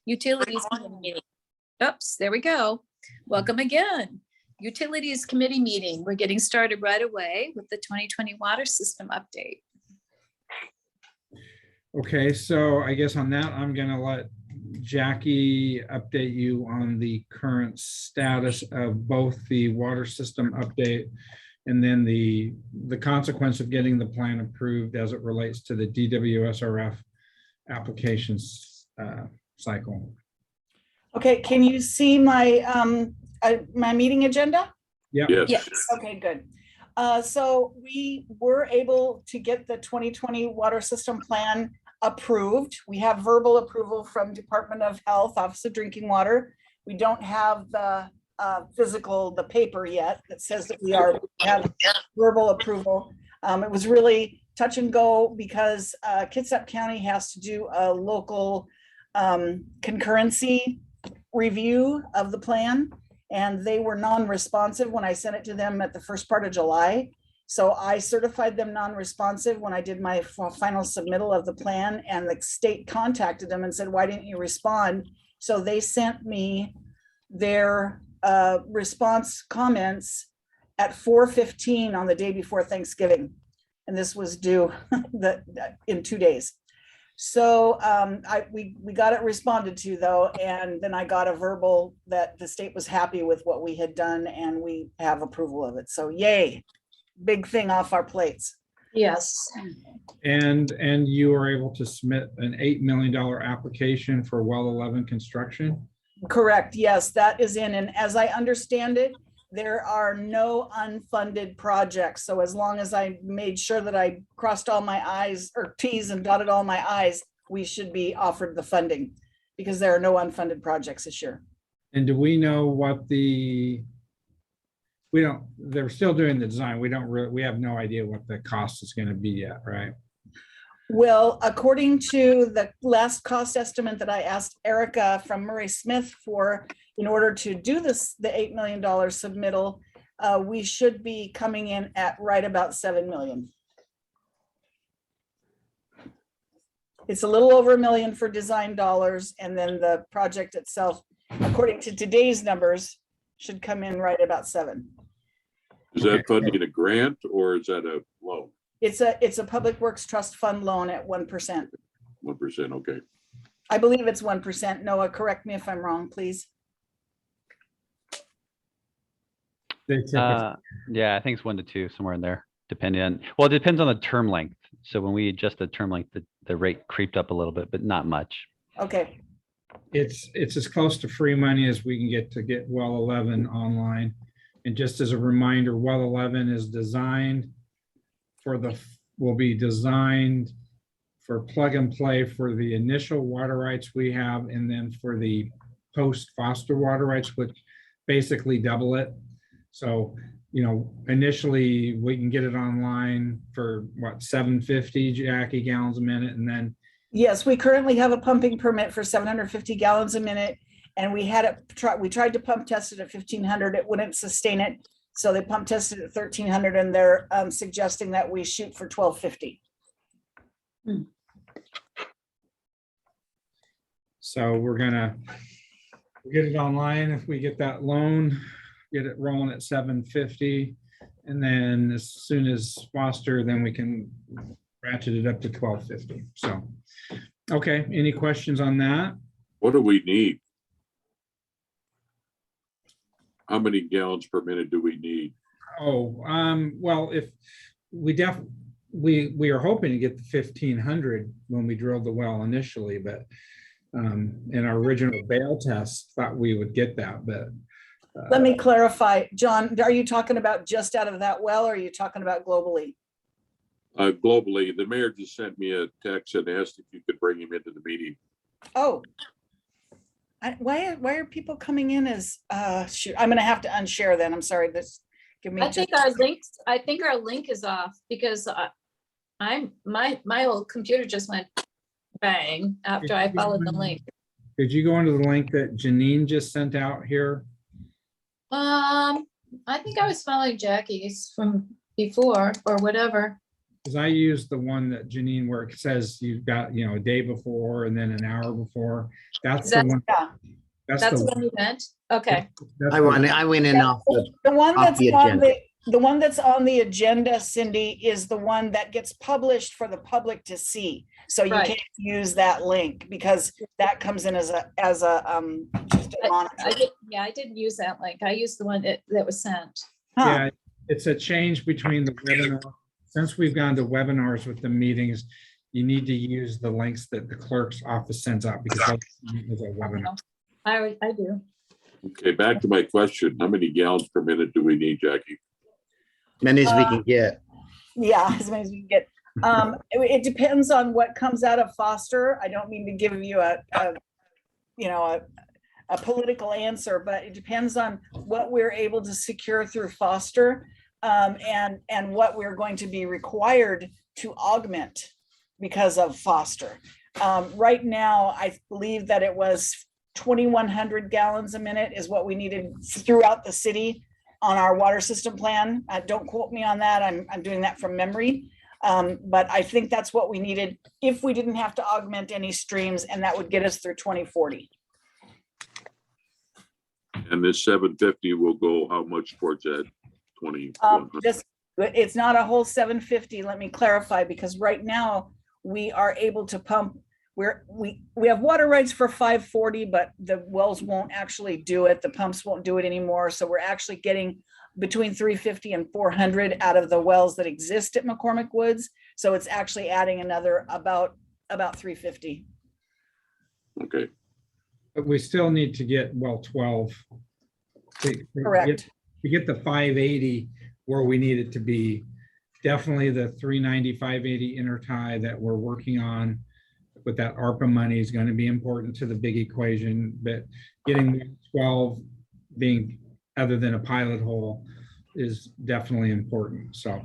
Utilities Committee meeting. Oops, there we go. Welcome again. Utilities Committee meeting. We're getting started right away with the 2020 water system update. Okay, so I guess on that, I'm gonna let Jackie update you on the current status of both the water system update and then the consequence of getting the plan approved as it relates to the DWSRF applications cycle. Okay, can you see my my meeting agenda? Yeah. Yes. Okay, good. So we were able to get the 2020 water system plan approved. We have verbal approval from Department of Health, Office of Drinking Water. We don't have the physical, the paper yet that says that we have verbal approval. It was really touch and go because Kitsap County has to do a local concurrency review of the plan, and they were non-responsive when I sent it to them at the first part of July. So I certified them non-responsive when I did my final submittal of the plan, and the state contacted them and said, why didn't you respond? So they sent me their response comments at 4:15 on the day before Thanksgiving. And this was due in 2 days. So we got it responded to though, and then I got a verbal that the state was happy with what we had done and we have approval of it. So yay, big thing off our plates. Yes. And you were able to submit an $8 million application for well 11 construction? Correct, yes, that is in, and as I understand it, there are no unfunded projects. So as long as I made sure that I crossed all my I's or T's and dotted all my I's, we should be offered the funding because there are no unfunded projects this year. And do we know what they're still doing the design. We have no idea what the cost is going to be yet, right? Well, according to the last cost estimate that I asked Erica from Murray Smith for, in order to do this, the $8 million submittal, we should be coming in at right about 7 million. It's a little over $1 million for design dollars, and then the project itself, according to today's numbers, should come in right about 7. Is that funding a grant or is that a loan? It's a Public Works Trust Fund loan at 1%. 1%, okay. I believe it's 1%. Noah, correct me if I'm wrong, please. Yeah, I think it's 1 to 2, somewhere in there, depending on, well, it depends on the term length. So when we adjust the term length, the rate creeped up a little bit, but not much. Okay. It's as close to free money as we can get to get well 11 online. And just as a reminder, well 11 is designed will be designed for plug and play for the initial water rights we have, and then for the post foster water rights, which basically double it. So, you know, initially we can get it online for what, 750 Jackie gallons a minute, and then Yes, we currently have a pumping permit for 750 gallons a minute, and we tried to pump test it at 1,500. It wouldn't sustain it, so they pump tested at 1,300, and they're suggesting that we shoot for 1,250. so we're gonna get it online if we get that loan, get it rolling at 750, and then as soon as foster, then we can ratchet it up to 1,250. So, okay, any questions on that? What do we need? How many gallons per minute do we need? Oh, well, if we are hoping to get the 1,500 when we drilled the well initially, but in our original bail test thought we would get that, but Let me clarify, John, are you talking about just out of that well, or are you talking about globally? Globally, the mayor just sent me a text and asked if you could bring him into the meeting. Oh, why are people coming in as shoot, I'm gonna have to unshare then. I'm sorry. This give me. I think our link is off because my old computer just went bang after I followed the link. Did you go into the link that Janine just sent out here? I think I was following Jackie's from before or whatever. because I use the one that Janine, where it says you've got, you know, a day before and then an hour before. That's the That's- one. Yeah. That's That's the what you meant? Okay, that's I went in off the, The one Off that's the on agenda. the one that's on the agenda, Cindy, is the one that gets published for the public to see. So you Right. can't use that link because that comes in as a just a I monitor. did, yeah, I didn't use that link. I used the one that was sent. Huh. Yeah, it's a change between the webinar. Since we've gone to webinars with the meetings, you need to use the links that the clerk's office sends out because it's a webinar. I do. Okay, back to my question. How many gallons per minute do we need, Jackie? many as we can get. Yeah, as many as we can get. It depends on what comes out of Foster. I don't mean to give you a political answer, but it depends on what we're able to secure through Foster, and what we're going to be required to augment because of Foster. Right now, I believe that it was 2,100 gallons a minute is what we needed throughout the city on our water system plan. Don't quote me on that. I'm doing that from memory. But I think that's what we needed if we didn't have to augment any streams, and that would get us through 2040. And this 750 will go how much towards that 2100? It's not a whole 750. Let me clarify, because right now we are able to pump. We have water rights for 540, but the wells won't actually do it. The pumps won't do it anymore. So we're actually getting between 350 and 400 out of the wells that exist at McCormick Woods. So it's actually adding another about 350. Okay, But we still need to get well 12. Correct. To get the 580 where we need it to be. Definitely the 390, 580 intertie that we're working on with that ARPA money is going to be important to the big equation, but getting 12 being other than a pilot hole is definitely important. So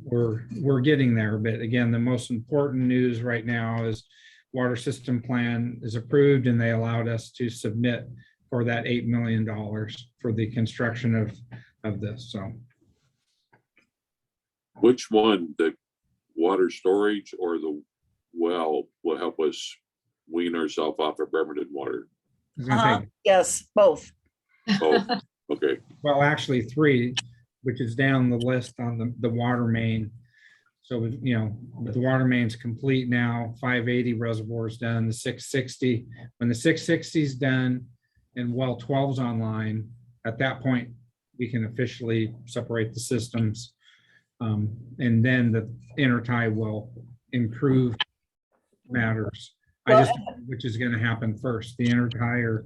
we're getting there, but again, the most important news right now is water system plan is approved and they allowed us to submit for that $8 million for the construction of this. So which one, the water storage or the well, will help us wean ourselves off of Bremerton water? it's gonna take, Yes, both. Oh, okay, well, actually 3, which is down the list on the water main. So, you know, but the water main's complete now, 580 reservoirs done, the 660. When the 660 is done and well 12's online, at that point, we can officially separate the systems. And then the intertie will improve matters. I Well, just, don't know which is gonna happen first, the intertie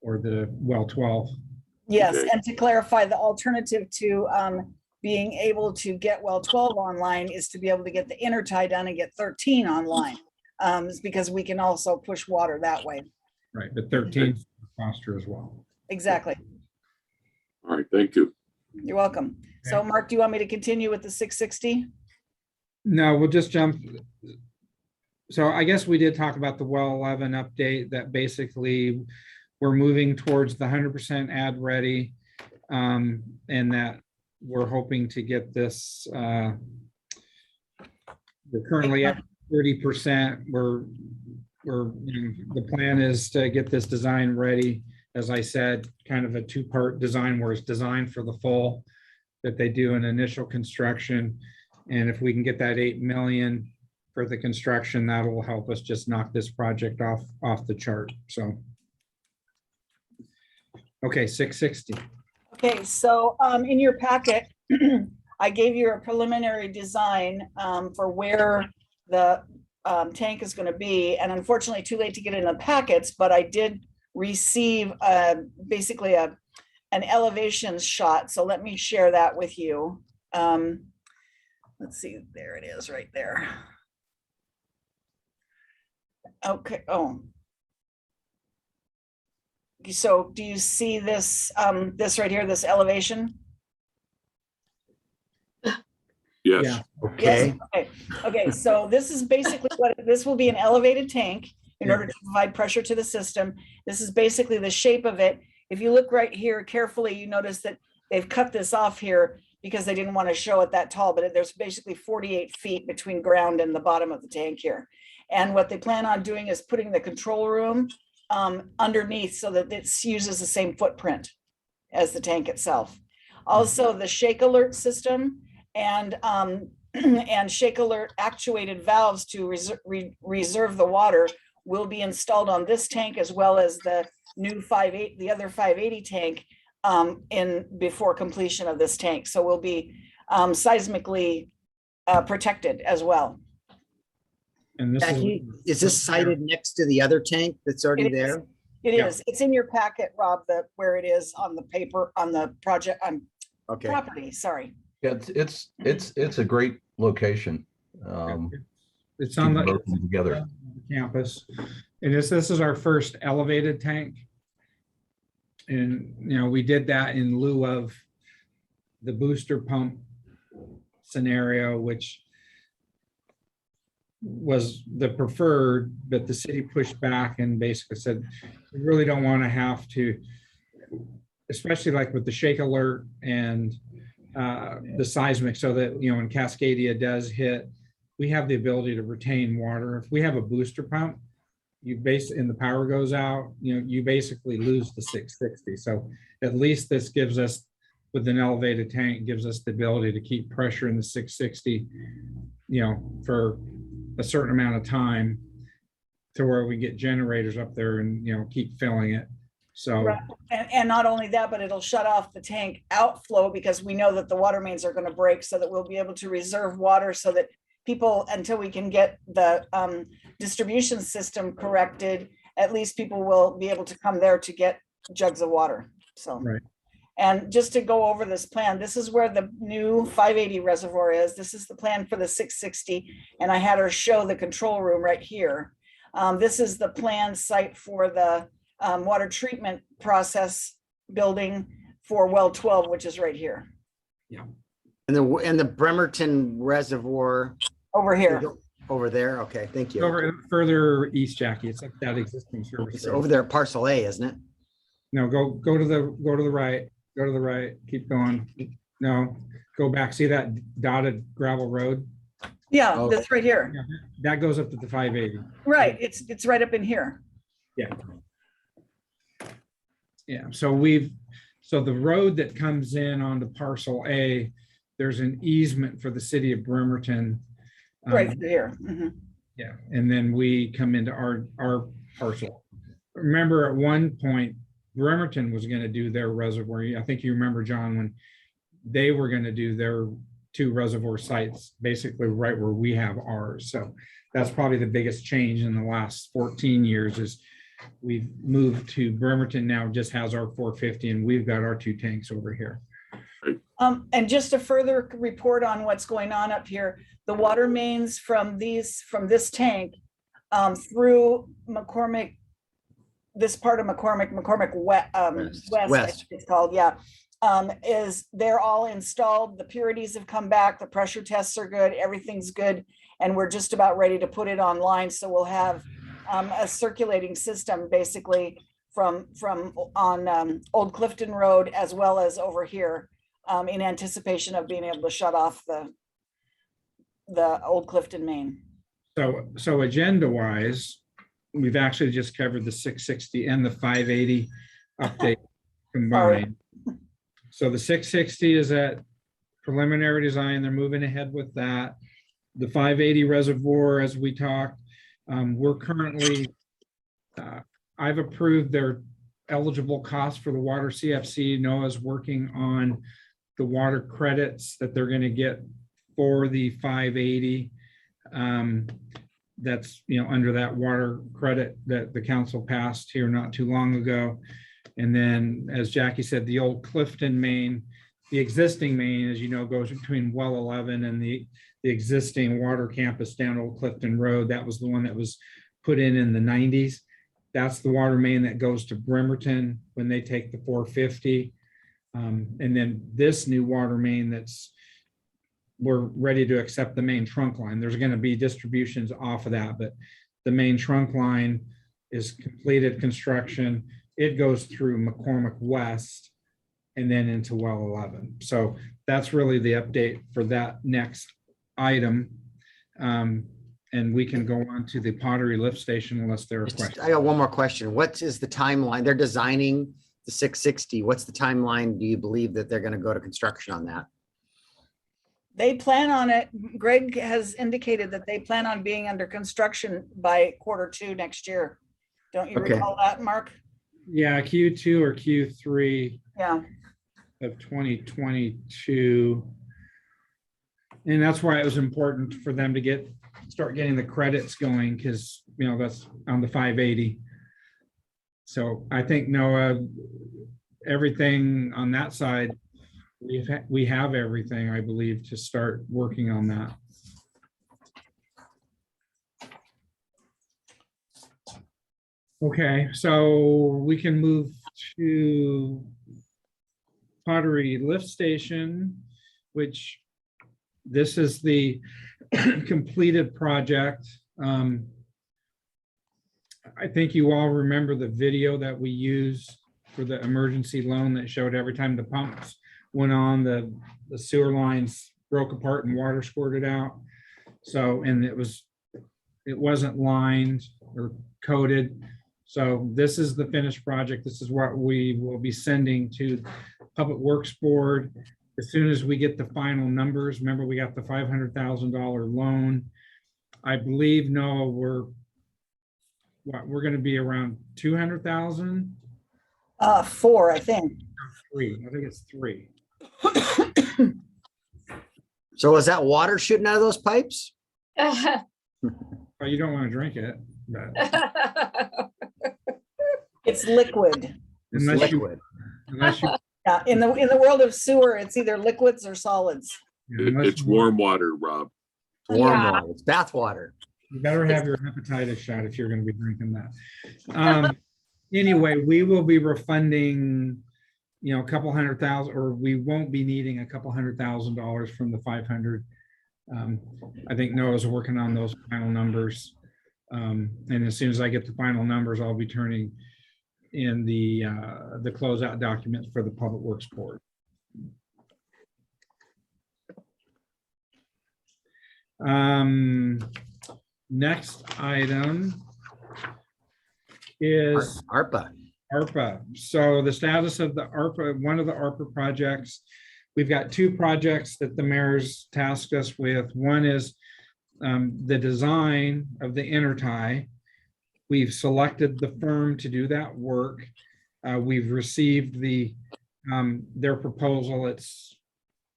or the well 12. Yes, Okay. and to clarify, the alternative to being able to get well 12 online is to be able to get the intertie done and get 13 online. It's because we can also push water that way. Right, but 13 Foster as well. Exactly. all right, thank you. You're welcome. So Okay. Mark, do you want me to continue with the 660? No, we'll just jump. So I guess we did talk about the well 11 update that basically we're moving towards the 100% ad ready. And that we're hoping to get this, we're currently at 30%. The plan is to get this design ready. As I said, kind of a 2-part design where it's designed for the full, that they do an initial construction. And if we can get that 8 million for the construction, that will help us just knock this project off the chart. So. Okay, 660. Okay, so in your packet, I gave you a preliminary design for where the tank is going to be. And unfortunately, too late to get in the packets, but I did receive basically an elevation shot. So let me share that with you. Let's see, there it is right there. Okay, oh. So do you see this, this right here, this elevation? Yes, Yeah. Okay, Yes, okay, so this is basically what, this will be an elevated tank in order to provide pressure to the system. This is basically the shape of it. If you look right here carefully, you notice that they've cut this off here because they didn't want to show it that tall, but there's basically 48 feet between ground and the bottom of the tank here. And what they plan on doing is putting the control room underneath so that it uses the same footprint as the tank itself. Also, the shake alert system and and shake alert actuated valves to reserve the water will be installed on this tank, as well as the new the other 580 tank before completion of this tank. So we'll be seismically protected as well. And this is, Jackie, is this sited next to the other tank that's already It is. there? It Yeah. is. It's in your packet, Rob, where it is on the paper, on the project, on Okay. property, sorry. Yeah, it's a great location. it's on Keep the working together. campus. And this is our first elevated tank. And, you know, we did that in lieu of the booster pump scenario, which was the preferred, but the city pushed back and basically said, we really don't want to have to, especially like with the shake alert and the seismic, so that, you know, when Cascadia does hit, we have the ability to retain water. If we have a booster pump, and the power goes out, you know, you basically lose the 660. So at least this gives us, with an elevated tank, gives us the ability to keep pressure in the 660, you know, for a certain amount of time, to where we get generators up there and, you know, keep filling it. So, Right. And not only that, but it'll shut off the tank outflow, because we know that the water mains are going to break, so that we'll be able to reserve water so that people, until we can get the distribution system corrected, at least people will be able to come there to get jugs of water. So, right. and just to go over this plan, this is where the new 580 reservoir is. This is the plan for the 660. And I had her show the control room right here. This is the planned site for the water treatment process building for well 12, which is right here. And the Bremerton Reservoir Over here. over there? Okay, thank you. Over further east, Jackie, it's like that existing service. It's road. over there at parcel A, isn't it? No, go to the right, go to the right, keep going. No, go back. See that dotted gravel road? Yeah, Oh. that's right here. Yeah, that goes up to the 580. Right, it's right up in here. Yeah. Yeah, so the road that comes in onto parcel A, there's an easement for the city of Bremerton. Right through here. Mhm. Yeah, and then we come into our parcel. Remember, at one point, Bremerton was gonna do their reservoir. I think you remember, John, when they were gonna do their 2 reservoir sites, basically right where we have ours. So that's probably the biggest change in the last 14 years, is we've moved to Bremerton now just has our 450, and we've got our 2 tanks over here. And just a further report on what's going on up here, the water mains from this tank through McCormick, this part of McCormick West, I West. think it's called, yeah, they're all installed. The purities have come back. The pressure tests are good. Everything's good. And we're just about ready to put it online. So we'll have a circulating system basically from on Old Clifton Road, as well as over here, in anticipation of being able to shut off the Old Clifton main. So agenda wise, we've actually just covered the 660 and the 580 update combined. So the 660 is at preliminary design. They're moving ahead with that. The 580 reservoir, as we talked, we're currently, I've approved their eligible costs for the water CFC. Noah's working on the water credits that they're going to get for the 580. That's, you know, under that water credit that the council passed here not too long ago. And then, as Jackie said, the Old Clifton main, the existing main, as you know, goes between well 11 and the existing water campus down Old Clifton Road. That was the one that was put in the 90s. That's the water main that goes to Bremerton when they take the 450. And then this new water main we're ready to accept the main trunk line. There's going to be distributions off of that, but the main trunk line is completed construction. It goes through McCormick West and then into well 11. So that's really the update for that next item. And we can go on to the pottery lift station unless there are questions. I got one more question. What is the timeline? They're designing the 660. What's the timeline? Do you believe that they're going to go to construction on that? They plan on it. Greg has indicated that they plan on being under construction by Q2 next year. Don't you Okay. recall that, Mark? Yeah, Q2 or Q3 Yeah. of 2022. And that's why it was important for them to start getting the credits going, because, you know, that's on the 580. So I think, Noah, everything on that side, we have everything, I believe, to start working on that. Okay, so we can move to pottery lift station, which this is the completed project. I think you all remember the video that we used for the emergency loan that showed every time the pumps went on, the sewer lines broke apart and water squirted out. So, and it wasn't lined or coated. So this is the finished project. This is what we will be sending to Public Works Board as soon as we get the final numbers. Remember, we got the $500,000 loan. I believe, Noah, we're going to be around 200,000. 4, I think. 3. I think it's 3. So is that water shooting out of those pipes? Oh, you don't want to drink it, but It's liquid. unless you, Liquid. Yeah, in the world of sewer, it's either liquids or solids. unless It's you- warm water, Rob. Warm Yeah. water. It's bath water. You better have your hepatitis shot if you're going to be drinking that. Anyway, we will be refunding, you know, a couple $100,000, or we won't be needing a couple $100,000 from the 500. I think Noah's working on those final numbers. And as soon as I get the final numbers, I'll be turning in the closeout documents for the Public Works Board. Next item is ARPA. ARPA. So the status of the ARPA, one of the ARPA projects, we've got 2 projects that the mayor's tasked us with. One is the design of the intertie. We've selected the firm to do that work. We've received their proposal. It's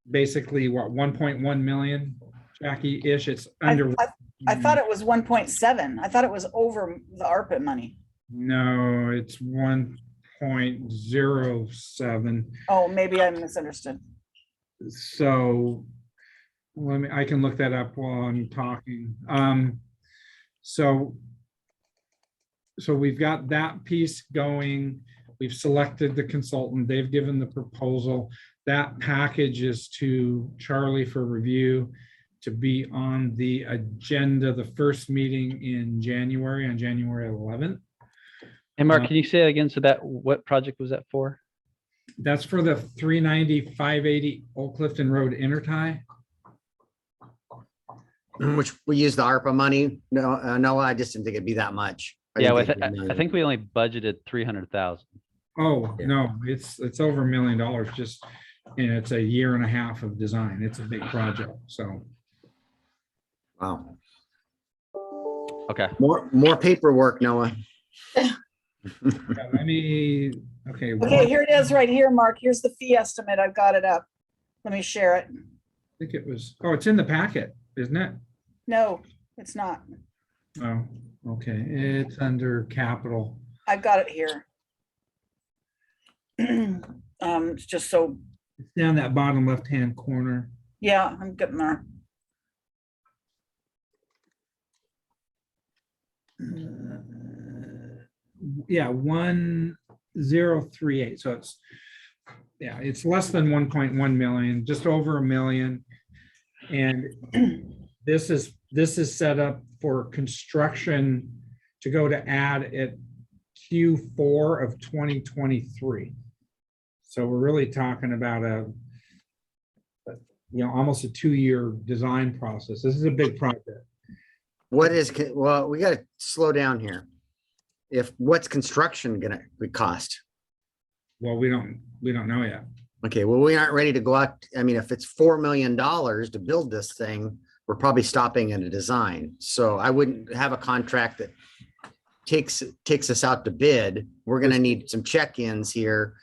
basically what, 1.1 million, Jackie-ish. It's under. I thought it was 1.7. I thought it was over the ARPA money. No, it's 1.07. Oh, maybe I misunderstood. So I can look that up while I'm talking. So we've got that piece going. We've selected the consultant. They've given the proposal. That package is to Charlie for review, to be on the agenda, the first meeting in January, on January 11th. And Mark, can you say that again? So what project was that for? That's for the 390, 580 Old Clifton Road intertie. Which we use the ARPA money. No, I just didn't think it'd be that much. Yeah, didn't think it'd be I think we only budgeted 300,000. Oh, Yeah. no, it's over $1 million, just, and it's a year and a half of design. It's a big project, so. Wow. Okay. More paperwork, Noah. Yeah, let me, okay. Okay, here it is right here, Mark. Here's the fee estimate. I've got it up. Let me share it. I think it was, oh, it's in the packet, isn't it? No, it's not. Oh, okay, it's under capital. I've got it here. It's just so, It's down that bottom left-hand corner. yeah, I'm getting there. Yeah, 1038, so it's, yeah, it's less than 1.1 million, just over $1 million. And this is set up for construction to go to add at Q4 of 2023. So we're really talking about almost a 2-year design process. This is a big project. Well, we gotta slow down here. What's construction gonna cost? Well, we don't know yet. Okay, well, we aren't ready to go out. I mean, if it's $4 million to build this thing, we're probably stopping at a design. So I wouldn't have a contract that takes us out to bid. We're gonna need some check-ins here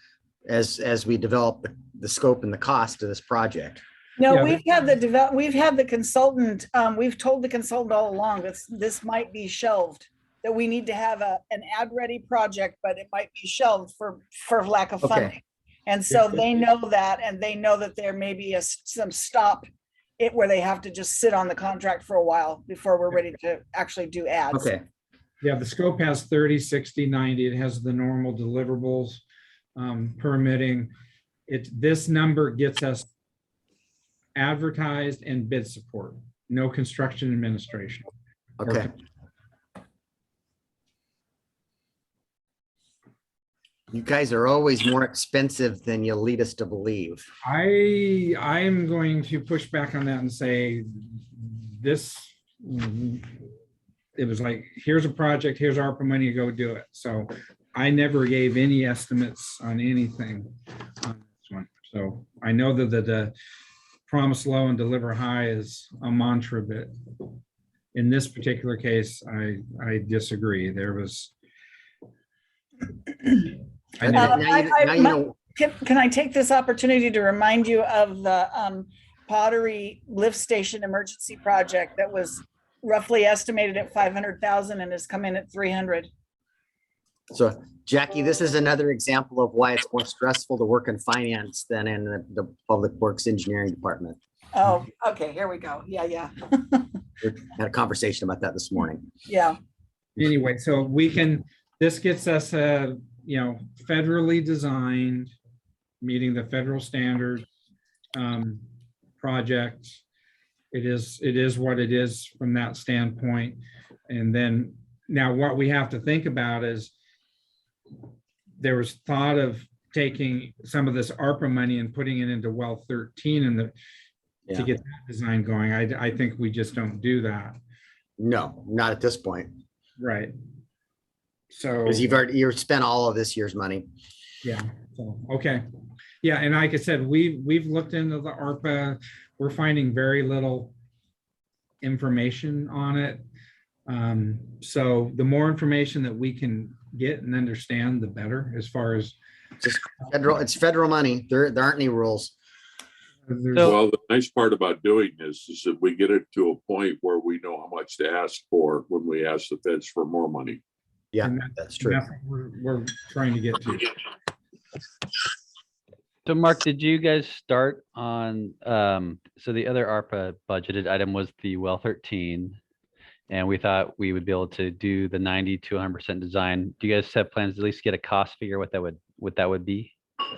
as we develop the scope and the cost of this project. No, Yeah, we've had the consultant, we've told the consultant all along that this might be shelved, that we need to have an ad-ready project, but it might be shelved for lack of Okay. funding. And so they know that, and they know that there may be some stop it where they have to just sit on the contract for a while before we're ready to actually do ads. Okay, Yeah, the scope has 30, 60, 90. It has the normal deliverables, permitting. This number gets us advertised and bid support, no construction administration. okay. You guys are always more expensive than you lead us to believe. I'm going to push back on that and say this, it was like, here's a project, here's ARPA money, go do it. So I never gave any estimates on anything on this one. So I know that the promise low and deliver high is a mantra, but in this particular case, I disagree. There was. I know. Can I take this opportunity to remind you of the Pottery Lift Station Emergency Project that was roughly estimated at 500,000 and has come in at 300? So Jackie, this is another example of why it's more stressful to work in finance than in the Public Works Engineering Department. Oh, okay, here we go. Yeah. We had a conversation about that this morning. Yeah. Anyway, so this gets us federally designed, meeting the federal standard project. It is what it is from that standpoint. And then now what we have to think about is there was thought of taking some of this ARPA money and putting it into well 13 to get that design going. I think we just don't do that. No, not at this point. Right. So Because you've spent all of this year's money. yeah. So okay. Yeah, and like I said, we've looked into the ARPA. We're finding very little information on it. So the more information that we can get and understand, the better. As far as It's federal money. There aren't any rules. Well, the nice part about doing this is that we get it to a point where we know how much to ask for when we ask the feds for more money. Yeah, And that's true. that's what we're trying to get to. So Mark, did you guys start on, so the other ARPA budgeted item was the well 13. And we thought we would be able to do the 90 to 100% design. Do you guys have plans to at least get a cost figure what that would be?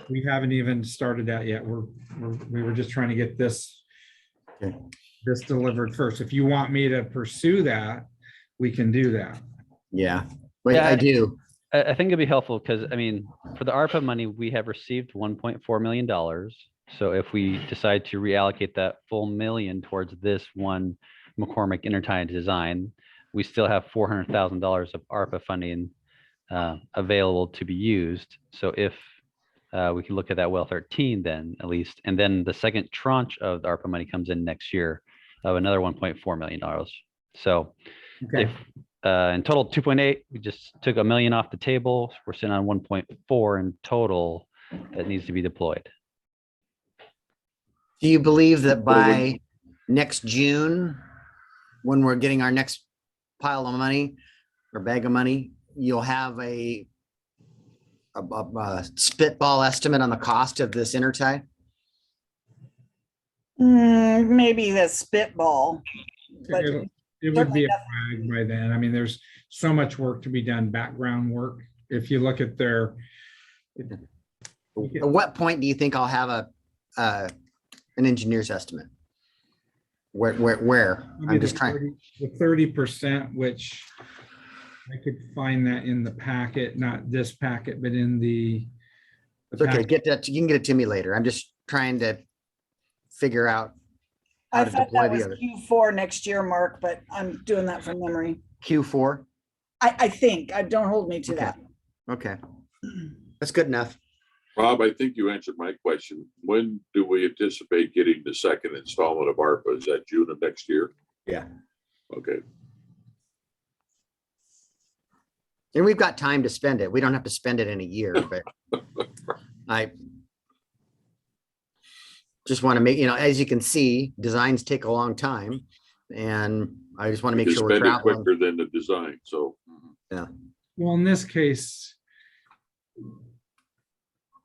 We haven't even started that yet. We were just trying to get this delivered first. If you want me to pursue that, we can do that. Yeah, but Yeah, I do. I think it'd be helpful because, I mean, for the ARPA money, we have received $1.4 million. So if we decide to reallocate that full million towards this one McCormick intertie design, we still have $400,000 of ARPA funding available to be used. So if we can look at that well 13 then at least, and then the second tranche of the ARPA money comes in next year of another $1.4 million. So Okay. if in total 2.8, we just took $1 million off the table. We're sitting on 1.4 in total that needs to be deployed. Do you believe that by next June, when we're getting our next pile of money or bag of money, you'll have a spitball estimate on the cost of this intertie? Maybe the spitball. But It would be a flag by then. I mean, there's so much work to be done, background work. If you look at their. At what point do you think I'll have an engineer's estimate? Where? I'm just trying. The 30%, which I could find that in the packet, not this packet, but in the It's okay. Get that. You can get it to me later. I'm just trying to figure out how I to thought deploy that the was other. Q4 next year, Mark, but I'm doing that from memory. Q4. I think, don't hold me to Okay. that. Okay. That's good enough. Rob, I think you answered my question. When do we anticipate getting the second installment of ARPA? Is that June of next year? Yeah. Okay. And we've got time to spend it. We don't have to spend it in a year, but I just want to make, as you can see, designs take a long time. And I just want to make You sure we're spend it traveling. quicker than the design, so. Well, in this case,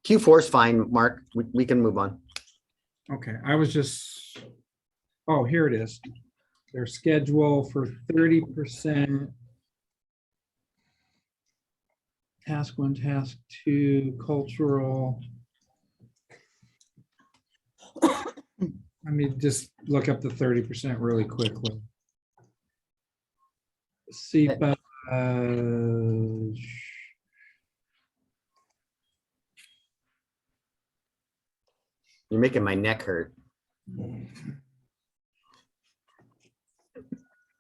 Q4 is fine, Mark. We can move on. okay, I was just, oh, here it is. Their schedule for 30%. Task 1, task 2, cultural. Let me just look up the 30% really quickly. SEPA. You're making my neck hurt.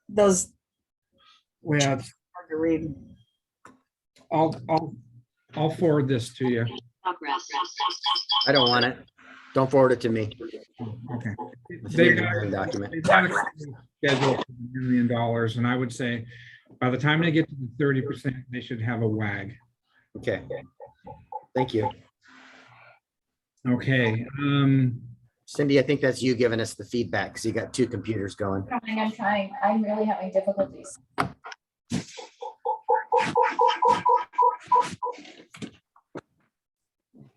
Those Well, hard to read. I'll forward this to you. I don't want it. Don't forward it to me. Okay. It's They an got engineering document. they've got a schedule for $1 million, and I would say by the time they get to the 30%, they should have a WAG. Okay. Thank you. Okay. Cindy, I think that's you giving us the feedback because you got two computers going. I'm trying. I'm really having difficulties.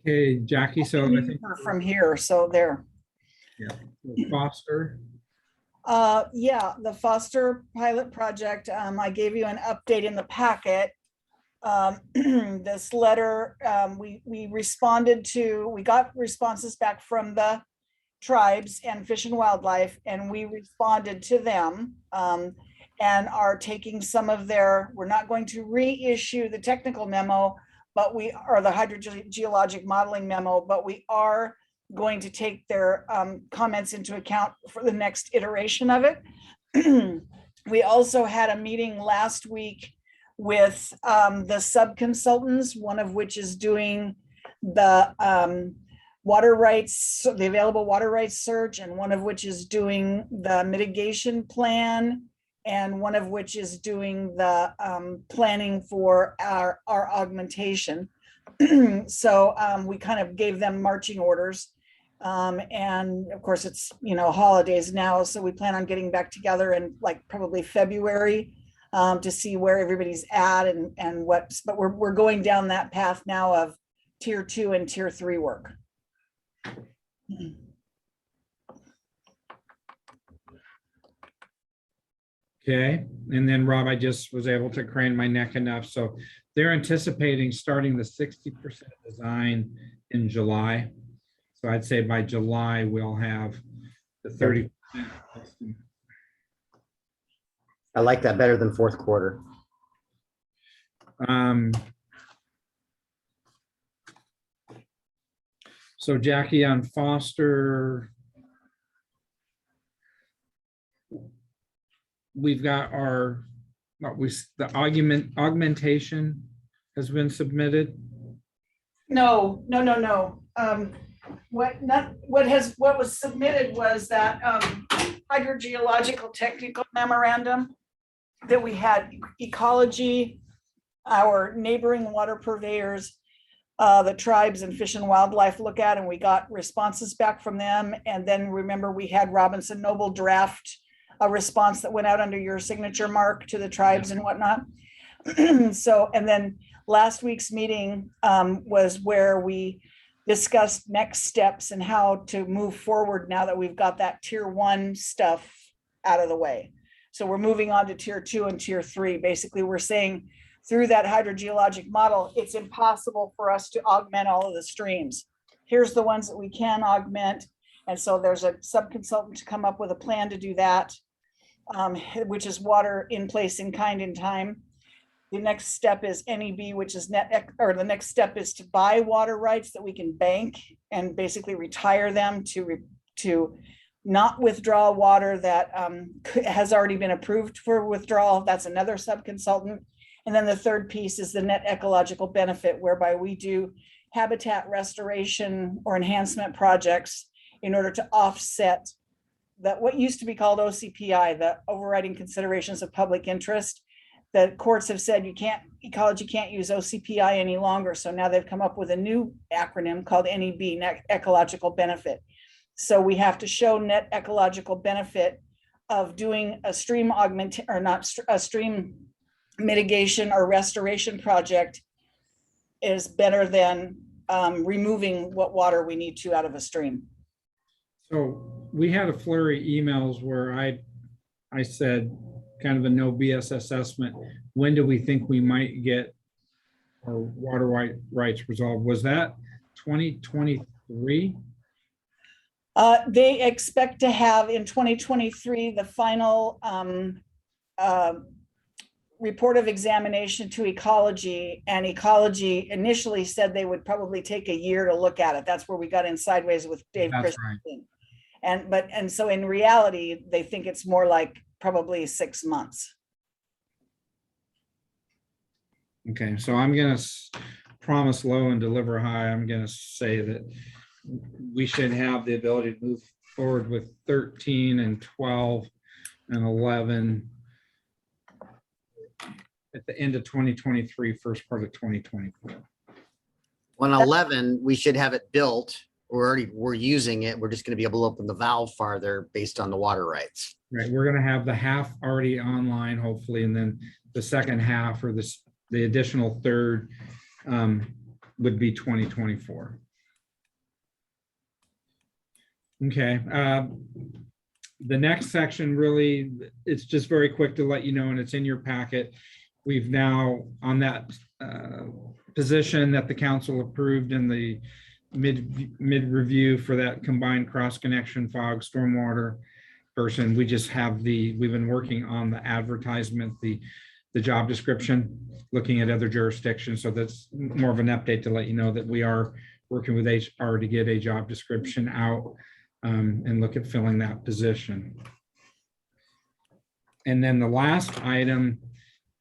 Okay, Jackie, so I think From here, so there. Foster. Yeah, the Foster pilot project, I gave you an update in the packet. This letter, we responded to, we got responses back from the tribes and Fish and Wildlife, and we responded to them, and are taking some of their, we're not going to reissue the technical memo, but we are the hydrogeologic modeling memo, but we are going to take their comments into account for the next iteration of it. We also had a meeting last week with the sub-consultants, one of which is doing the water rights, the available water rights search, and one of which is doing the mitigation plan, and one of which is doing the planning for our augmentation. So we kind of gave them marching orders. And of course it's, holidays now, so we plan on getting back together in like probably February to see where everybody's at and what, but we're going down that path now of tier 2 and tier 3 work. Okay, and then Rob, I just was able to crane my neck enough. So they're anticipating starting the 60% design in July. So I'd say by July, we'll have the 30%. I like that better than fourth quarter. So Jackie, on Foster, we've got our, the augmentation has been submitted. No. What was submitted was that hydrogeological technical memorandum that we had ecology, our neighboring water purveyors, the tribes and Fish and Wildlife look at, and we got responses back from them. And then remember, we had Robinson Noble draft a response that went out under your signature, Mark, to the tribes and whatnot. So, and then last week's meeting was where we discussed next steps and how to move forward now that we've got that tier 1 stuff out of the way. So we're moving on to tier 2 and tier 3. Basically, we're saying through that hydrogeologic model, it's impossible for us to augment all of the streams. Here's the ones that we can augment. And so there's a sub-consultant to come up with a plan to do that, which is water in place, in kind, in time. The next step is NEB, which is or the next step is to buy water rights that we can bank and basically retire them to not withdraw water that has already been approved for withdrawal. That's another subconsultant. And then the third piece is the net ecological benefit, whereby we do habitat restoration or enhancement projects in order to offset that what used to be called OCPI, the overriding considerations of public interest. The courts have said ecology can't use OCPI any longer. So now they've come up with a new acronym called NEB, net ecological benefit. So we have to show net ecological benefit of doing a stream stream mitigation or restoration project is better than removing what water we need to out of a stream. So we had a flurry emails where I said kind of a no BS assessment. When do we think we might get our water rights resolved? Was that 2023? They expect to have in 2023 the final report of examination to ecology, and ecology initially said they would probably take a year to look at it. That's where we got in sideways with Dave That's Christensen. And so in reality, they think it's more like probably 6 months. Okay, so I'm gonna promise low and deliver high. I'm gonna say that we should have the ability to move forward with 13 and 12 and 11 at the end of 2023, first part of 2024. On 11, we should have it built. We're using it. We're just going to be able to open the valve farther based on the water rights. Right, we're gonna have the half already online, hopefully, and then the second half or the additional third would be 2024. Okay, the next section really, it's just very quick to let you know, and it's in your packet. We've now on that position that the council approved in the mid review for that combined cross connection fog stormwater person. We just have we've been working on the advertisement, the job description, looking at other jurisdictions. So that's more of an update to let you know that we are working with HR to get a job description out and look at filling that position. And then the last item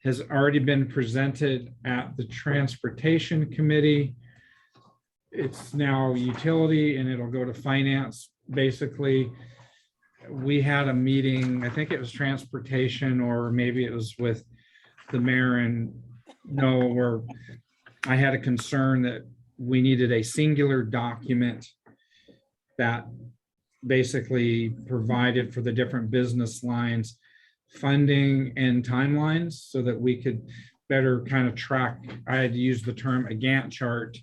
has already been presented at the Transportation Committee. It's now utility and it'll go to finance. Basically, we had a meeting, I think it was transportation, or maybe it was with the mayor and Noah, where I had a concern that we needed a singular document that basically provided for the different business lines, funding and timelines, so that we could better kind of track. I had used the term a Gantt chart.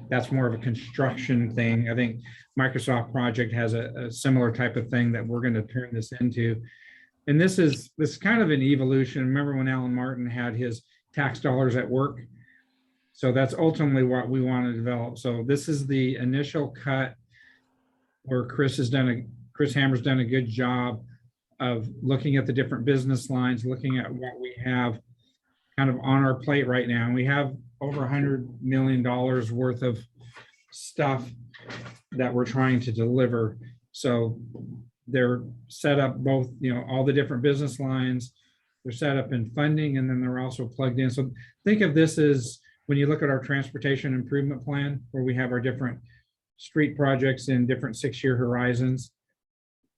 That's more of a construction thing. I think Microsoft Project has a similar type of thing that we're going to turn this into. And this is kind of an evolution. Remember when Alan Martin had his tax dollars at work? So that's ultimately what we want to develop. So this is the initial cut where Chris Hammer's done a good job of looking at the different business lines, looking at what we have kind of on our plate right now. And we have over $100 million worth of stuff that we're trying to deliver. So they're set up both, all the different business lines, they're set up in funding, and then they're also plugged in. So think of this as when you look at our transportation improvement plan, where we have our different street projects in different 6-year horizons.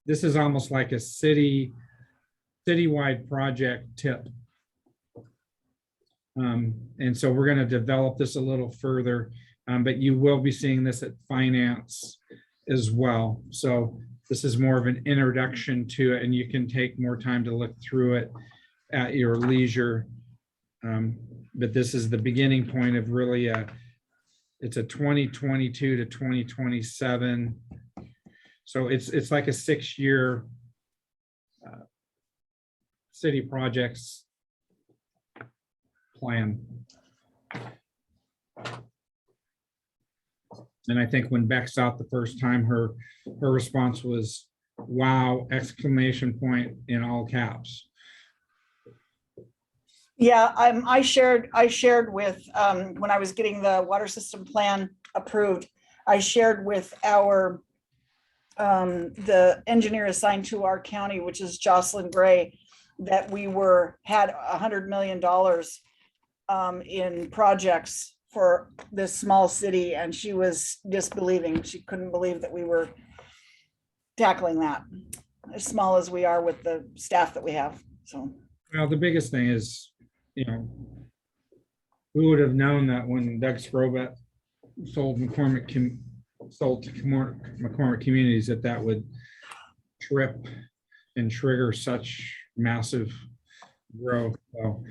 This is almost like a citywide project tip. And so we're going to develop this a little further, but you will be seeing this at finance as well. So this is more of an introduction to it, and you can take more time to look through it at your leisure. But this is the beginning point of really it's a 2022 to 2027. So it's like a 6-year city projects plan. And I think when Beck saw it the first time, her response was, wow, exclamation point in all caps. Yeah, I shared with, when I was getting the water system plan approved, I shared with our, the engineer assigned to our county, which is Jocelyn Gray, that we had $100 million in projects for this small city, and she was disbelieving. She couldn't believe that we were tackling that, as small as we are with the staff that we have, so. Well, the biggest thing is, you know, we would have known that when Doug Scrobat sold to McCormick Communities, that would trip and trigger such massive growth. So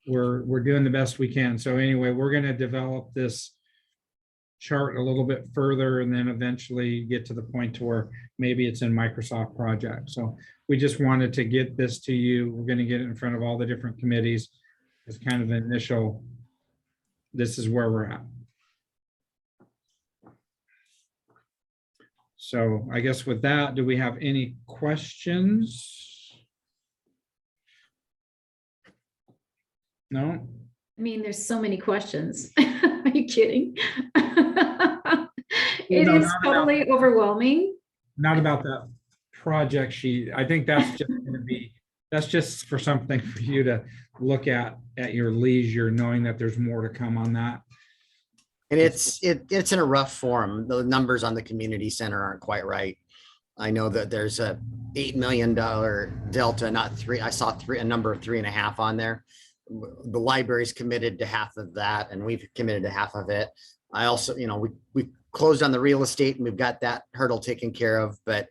we're doing the best we can. So anyway, we're going to develop this chart a little bit further and then eventually get to the point to where maybe it's in Microsoft Project. So we just wanted to get this to you. We're going to get it in front of all the different committees. It's kind of an initial, this is where we're at. So I guess with that, do we have any questions? No? I mean, there's so many questions. Are you kidding? It No, is not totally overwhelming. Not about that project sheet. I think that's just going to be, that's just for something for you to look at your leisure, knowing that there's more to come on that. And it's in a rough form. The numbers on the community center aren't quite right. I know that there's a $8 million delta, not three. I saw a number of 3.5 on there. The library's committed to half of that, and we've committed to half of it. I also, you know, we closed on the real estate and we've got that hurdle taken care of, but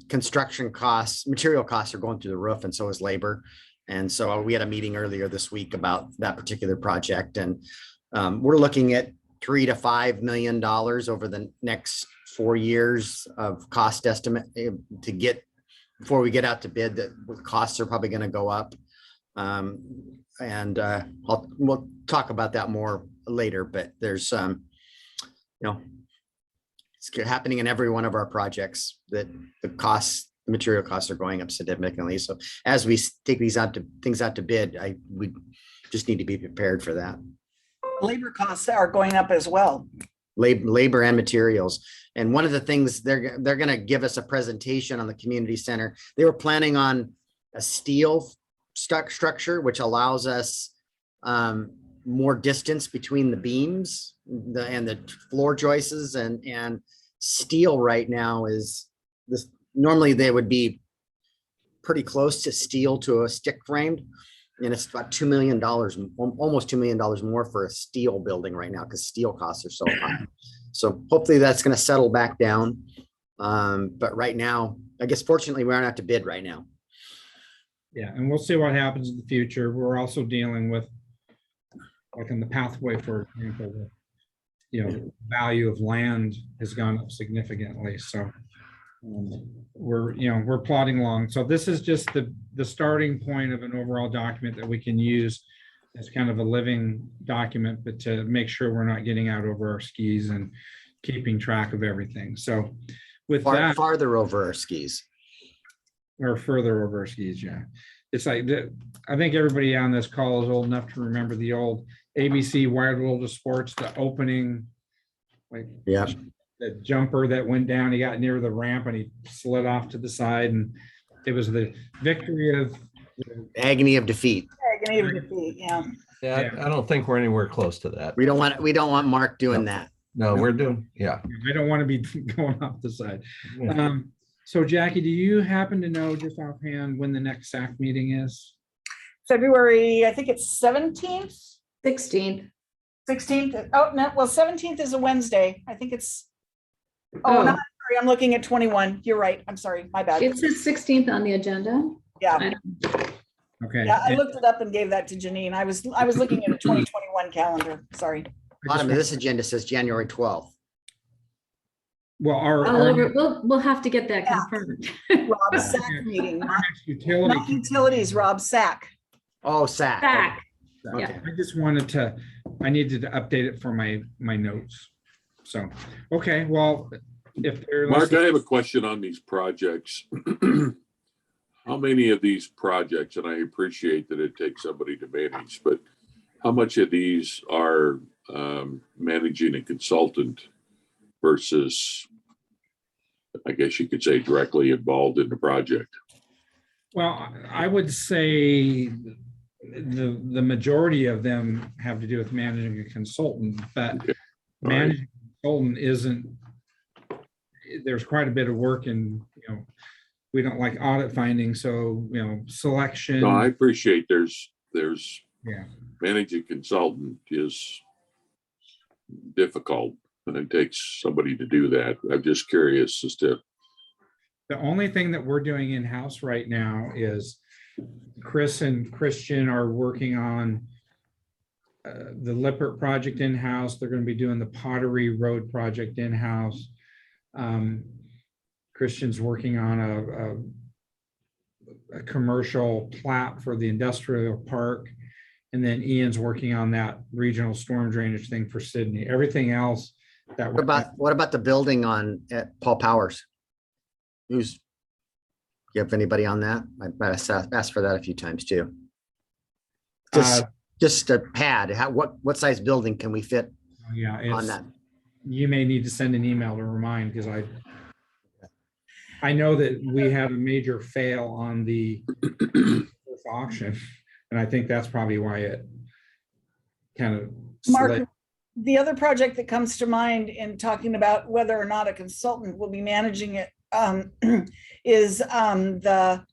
construction costs, material costs are going through the roof, and so is labor. And so we had a meeting earlier this week about that particular project, and we're looking at $3 to $5 million over the next 4 years of cost estimate to get, before we get out to bid, that costs are probably going to go up. We'll talk about that more later, but there's, you know, it's happening in every one of our projects that the costs, the material costs are going up significantly. So as we take things out to bid, we just need to be prepared for that. Labor costs are going up as well. Labor and materials. And one of the things they're going to give us a presentation on the community center. They were planning on a steel structure, which allows us more distance between the beams and the floor joists, and steel right now is this. Normally they would be pretty close to steel to a stick framed, and it's about $2 million, almost $2 million more for a steel building right now because steel costs are so high. So hopefully that's going to settle back down. But right now, I guess fortunately we aren't out to bid right now. Yeah, and we'll see what happens in the future. We're also dealing with, like in the pathway, for example, the value of land has gone up significantly. So we're plodding along. So this is just the starting point of an overall document that we can use as kind of a living document, but to make sure we're not getting out over our skis and keeping track of everything. So with that, farther over our skis. Or further over our skis, yeah. It's like, I think everybody on this call is old enough to remember the old ABC Wild World of Sports, the opening, like, yeah, the jumper that went down, he got near the ramp and he slid off to the side, and it was the victory of agony of defeat. Agony of defeat, yeah. Yeah, I don't think we're anywhere close to that. We don't want Mark doing that. No, we're doing, yeah. I don't want to be going off the side. Yeah. So Jackie, do you happen to know just offhand when the next SAC meeting is? February, I think it's 17th, 16th. 16th. Oh, no, well, 17th is a Wednesday. I think it's, oh, no, sorry, I'm looking at 21. You're right. I'm sorry, my bad. It says 16th on the agenda. Yeah. Okay. Yeah, I looked it up and gave that to Janine. I was looking at a 2021 calendar. Sorry. Bottom of this agenda says January 12th. Well, We'll have to get that confirmed. Rob SAC meeting. our next utility. Not utilities, Rob SAC. Oh, SAC. Back. Okay. Yeah. I just wanted to, I needed to update it for my notes. So, okay, well, if they're. Mark, I have a question on these projects. How many of these projects, and I appreciate that it takes somebody to manage, but how much of these are managing a consultant versus, I guess you could say, directly involved in the project? Well, I would say the majority of them have to do with managing a consultant, but Okay. All right. managing a consultant isn't, there's quite a bit of work in, we don't like audit findings, so, selection. No, I appreciate there's Yeah. managing consultant is difficult and it takes somebody to do that. I'm just curious as to, The only thing that we're doing in-house right now is Chris and Christian are working on the Lippert project in-house. They're going to be doing the Pottery Road project in-house. Christian's working on a commercial plat for the industrial park. And then Ian's working on that regional storm drainage thing for Sydney. Everything else that. What about the building at Paul Powers? You have anybody on that? I asked for that a few times too. Just a pad. What size building can we fit Yeah, on that? You may need to send an email to remind, because I know that we had a major fail on the first auction, and I think that's probably why it kind of Mark, slid. the other project that comes to mind in talking about whether or not a consultant will be managing it is the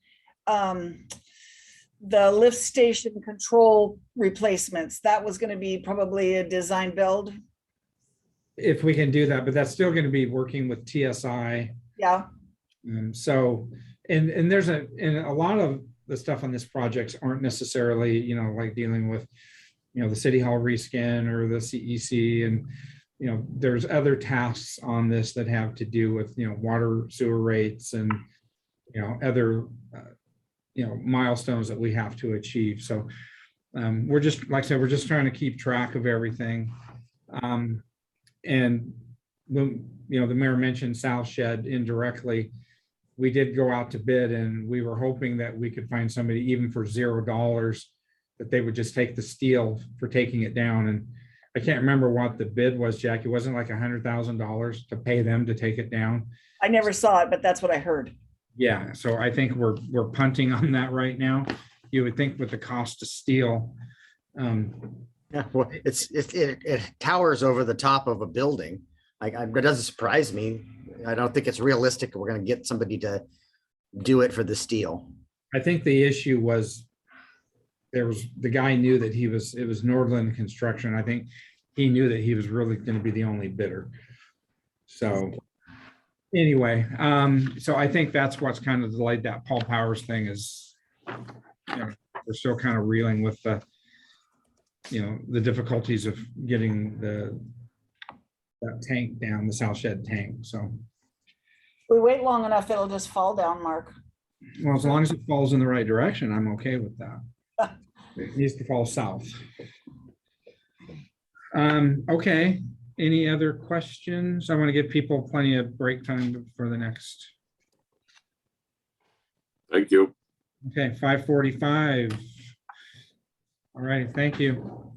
lift station control replacements. That was going to be probably a design build. If we can do that, but that's still going to be working with TSI. Yeah. So, and there's a lot of the stuff on this projects aren't necessarily, like dealing with, the City Hall reskin or the CEC, and, there's other tasks on this that have to do with, water sewer rates and, other, milestones that we have to achieve. So we're just, like I said, we're just trying to keep track of everything. And when, the mayor mentioned South Shed indirectly, we did go out to bid, and we were hoping that we could find somebody even for $0, that they would just take the steel for taking it down. And I can't remember what the bid was, Jack. It wasn't like $100,000 to pay them to take it down. I never saw it, but that's what I heard. Yeah, so I think we're punting on that right now. You would think with the cost of steel. Yeah, well, it towers over the top of a building. It doesn't surprise me. I don't think it's realistic. We're going to get somebody to do it for the steel. I think the issue was the guy knew that it was Nordland Construction. I think he knew that he was really going to be the only bidder. So anyway, so I think that's what's kind of delayed that Paul Powers thing is, we're still kind of reeling with the difficulties of getting that tank down, the South Shed tank. So We wait long enough, it'll just fall down, Mark. well, as long as it falls in the right direction, I'm okay with that. It needs to fall south. Okay, any other questions? I want to give people plenty of break time for the next. thank you. Okay, 5:45. All right, thank you.